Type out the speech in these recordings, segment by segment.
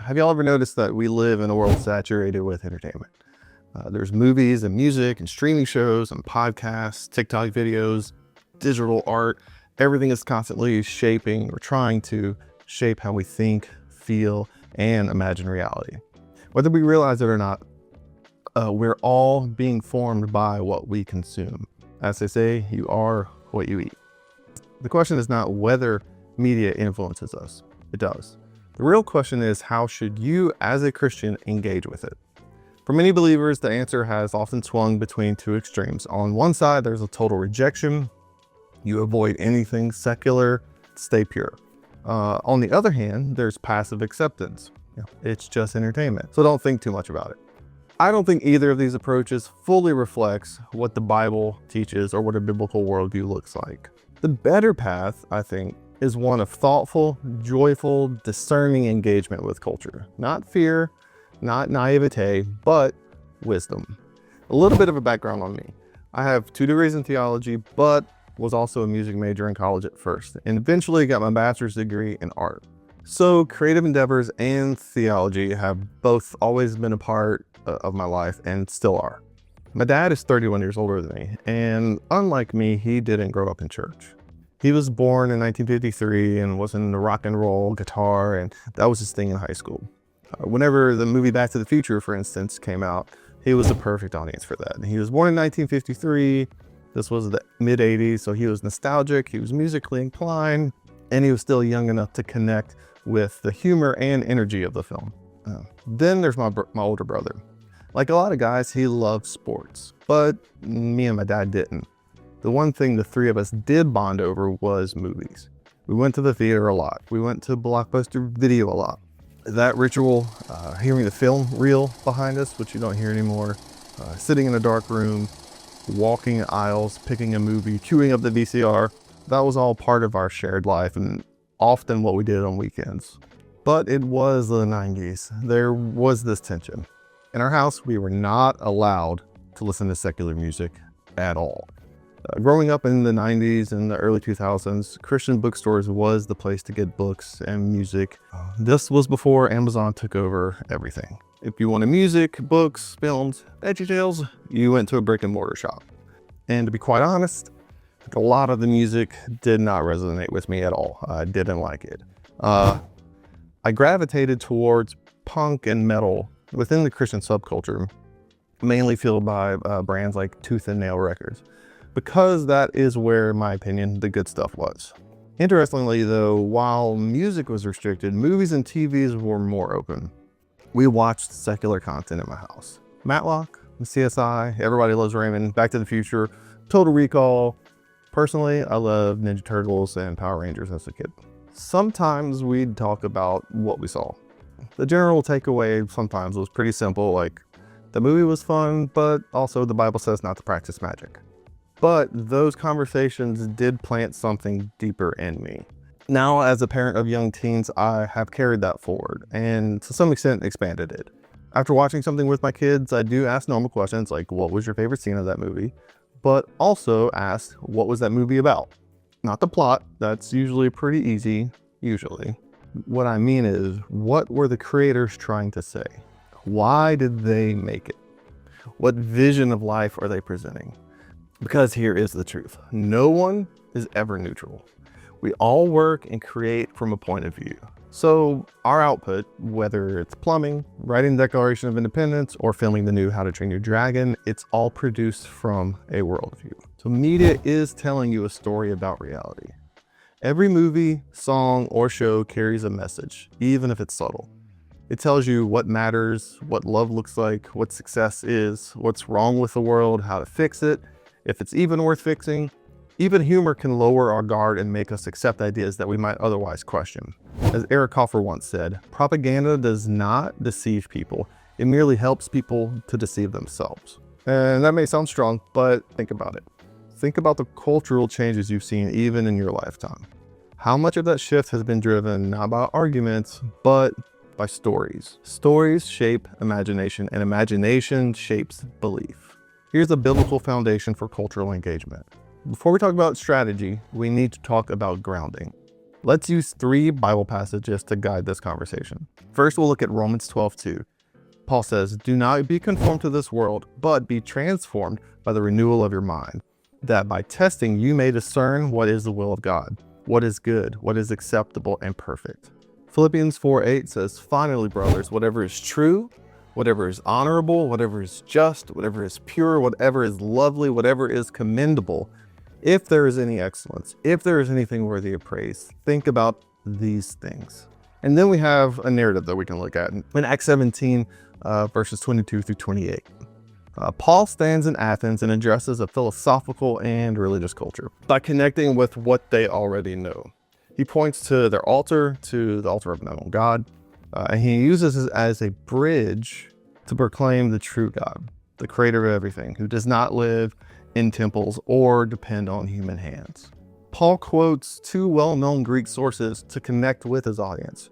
Have y'all ever noticed that we live in a world saturated with entertainment? There's movies and music and streaming shows and podcasts, TikTok videos, digital art. Everything is constantly shaping or trying to shape how we think, feel, and imagine reality. Whether we realize it or not, we're all being formed by what we consume. As they say, you are what you eat. The question is not whether media influences us. It does. The real question is, how should you as a Christian engage with it? For many believers, the answer has often swung between two extremes. On one side, there's a total rejection. You avoid anything secular, stay pure. On the other hand, there's passive acceptance. It's just entertainment, so don't think too much about it. I don't think either of these approaches fully reflects what the Bible teaches or what a biblical worldview looks like. The better path, I think, is one of thoughtful, joyful, discerning engagement with culture. Not fear, not naivete, but wisdom. A little bit of a background on me. I have 2 degrees in theology, but was also a music major in college at first, and eventually got my bachelor's degree in art. So creative endeavors and theology have both always been a part of my life and still are. My dad is 31 years older than me, and unlike me, he didn't grow up in church. He was born in 1953 and was in the rock and roll, guitar, and that was his thing in high school. Whenever the movie Back to the Future, for instance, came out, he was the perfect audience for that. He was born in 1953. This was the mid-'80s, so he was nostalgic, he was musically inclined, and he was still young enough to connect with the humor and energy of the film. Then there's my older brother. Like a lot of guys, he loved sports, but me and my dad didn't. The one thing the 3 of us did bond over was movies. We went to the theater a lot. We went to Blockbuster Video a lot. That ritual, hearing the film reel behind us, which you don't hear anymore, sitting in a dark room, walking aisles, picking a movie, queuing up the VCR, that was all part of our shared life and often what we did on weekends. But it was the 90s. There was this tension. In our house, we were not allowed to listen to secular music at all. Growing up in the 90s and the early 2000s, Christian bookstores was the place to get books and music. This was before Amazon took over everything. If you wanted music, books, films, VeggieTales, you went to a brick and mortar shop. And to be quite honest, a lot of the music did not resonate with me at all. I didn't like it. I gravitated towards punk and metal within the Christian subculture, mainly fueled by brands like Tooth and Nail Records, because that is where, in my opinion, the good stuff was. Interestingly though, while music was restricted, movies and TVs were more open. We watched secular content in my house. Matlock, CSI, Everybody Loves Raymond, Back to the Future, Total Recall. Personally, I loved Ninja Turtles and Power Rangers as a kid. Sometimes we'd talk about what we saw. The general takeaway sometimes was pretty simple, like the movie was fun, but also the Bible says not to practice magic. But those conversations did plant something deeper in me. Now, as a parent of young teens, I have carried that forward and to some extent expanded it. After watching something with my kids, I do ask normal questions like, what was your favorite scene of that movie? But also ask, what was that movie about? Not the plot, that's usually pretty easy, usually. What I mean is, what were the creators trying to say? Why did they make it? What vision of life are they presenting? Because here is the truth. No one is ever neutral. We all work and create from a point of view. So our output, whether it's plumbing, writing the Declaration of Independence, or filming the new How to Train Your Dragon, it's all produced from a worldview. So media is telling you a story about reality. Every movie, song, or show carries a message, even if it's subtle. It tells you what matters, what love looks like, what success is, what's wrong with the world, how to fix it, if it's even worth fixing. Even humor can lower our guard and make us accept ideas that we might otherwise question. As Eric Hoffer once said, propaganda does not deceive people. It merely helps people to deceive themselves. And that may sound strong, but think about it. Think about the cultural changes you've seen even in your lifetime. How much of that shift has been driven not by arguments, but by stories. Stories shape imagination, and imagination shapes belief. Here's a biblical foundation for cultural engagement. Before we talk about strategy, we need to talk about grounding. Let's use 3 Bible passages to guide this conversation. First, we'll look at Romans 12:2. Paul says, "Do not be conformed to this world, but be transformed by the renewal of your mind, that by testing you may discern what is the will of God, what is good, what is acceptable and perfect." Philippians 4:8 says, "Finally, brothers, whatever is true, whatever is honorable, whatever is just, whatever is pure, whatever is lovely, whatever is commendable, if there is any excellence, if there is anything worthy of praise, think about these things." And then we have a narrative that we can look at. In Acts 17, verses 22 through 28. Paul stands in Athens and addresses a philosophical and religious culture by connecting with what they already know. He points to their altar, to the altar of an unknown God, and he uses it as a bridge to proclaim the true God, the creator of everything, who does not live in temples or depend on human hands. Paul quotes 2 well-known Greek sources to connect with his audience.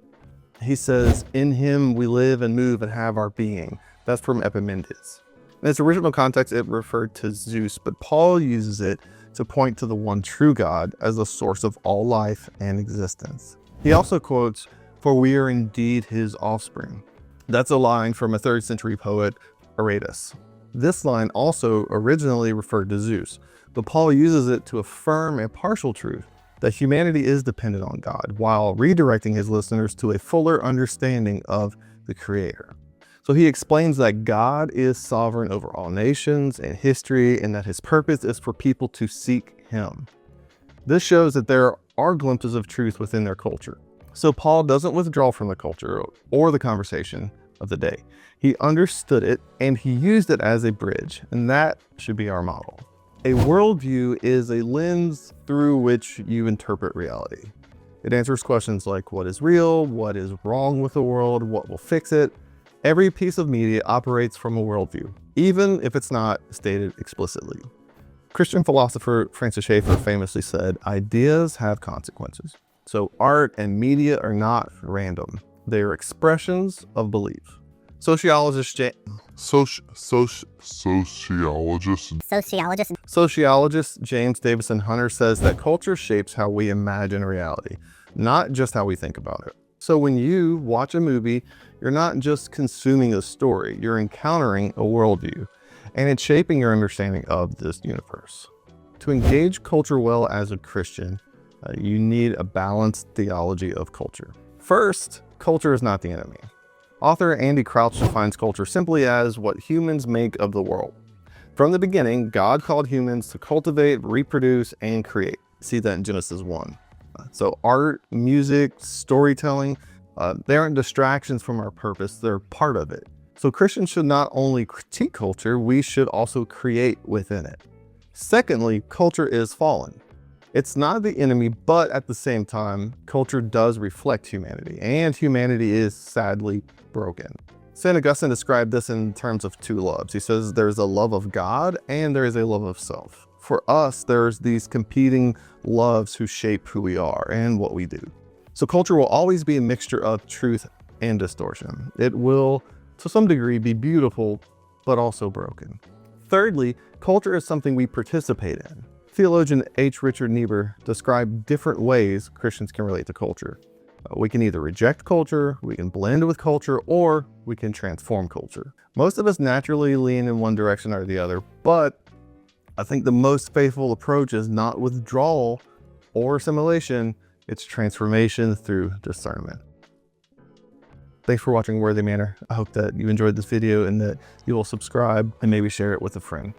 He says, "In him we live and move and have our being." That's from Epimenides. In its original context, it referred to Zeus, but Paul uses it to point to the one true God as the source of all life and existence. He also quotes, "For we are indeed his offspring." That's a line from a 3rd century poet, Aratus. This line also originally referred to Zeus, but Paul uses it to affirm a partial truth, that humanity is dependent on God, while redirecting his listeners to a fuller understanding of the Creator. So he explains that God is sovereign over all nations and history, and that his purpose is for people to seek him. This shows that there are glimpses of truth within their culture. So Paul doesn't withdraw from the culture or the conversation of the day. He understood it and he used it as a bridge, and that should be our model. A worldview is a lens through which you interpret reality. It answers questions like what is real, what is wrong with the world, what will fix it. Every piece of media operates from a worldview, even if it's not stated explicitly. Christian philosopher Francis Schaeffer famously said, "Ideas have consequences." So art and media are not random. They are expressions of belief. Sociologist James Davison Hunter says that culture shapes how we imagine reality, not just how we think about it. So when you watch a movie, you're not just consuming a story, you're encountering a worldview, and it's shaping your understanding of this universe. To engage culture well as a Christian, you need a balanced theology of culture. First, culture is not the enemy. Author Andy Crouch defines culture simply as what humans make of the world. From the beginning, God called humans to cultivate, reproduce, and create. See that in Genesis 1. So art, music, storytelling, they aren't distractions from our purpose, they're part of it. So Christians should not only critique culture, we should also create within it. Secondly, culture is fallen. It's not the enemy, but at the same time, culture does reflect humanity, and humanity is sadly broken. St. Augustine described this in terms of 2 loves. He says there's a love of God and there is a love of self. For us, there's these competing loves who shape who we are and what we do. So culture will always be a mixture of truth and distortion. It will, to some degree, be beautiful, but also broken. Thirdly, culture is something we participate in. Theologian H. Richard Niebuhr described different ways Christians can relate to culture. We can either reject culture, we can blend with culture, or we can transform culture. Most of us naturally lean in one direction or the other, but I think the most faithful approach is not withdrawal or assimilation, it's transformation through discernment. Thanks for watching Worthy Manor. I hope that you enjoyed this video and that you will subscribe and maybe share it with a friend.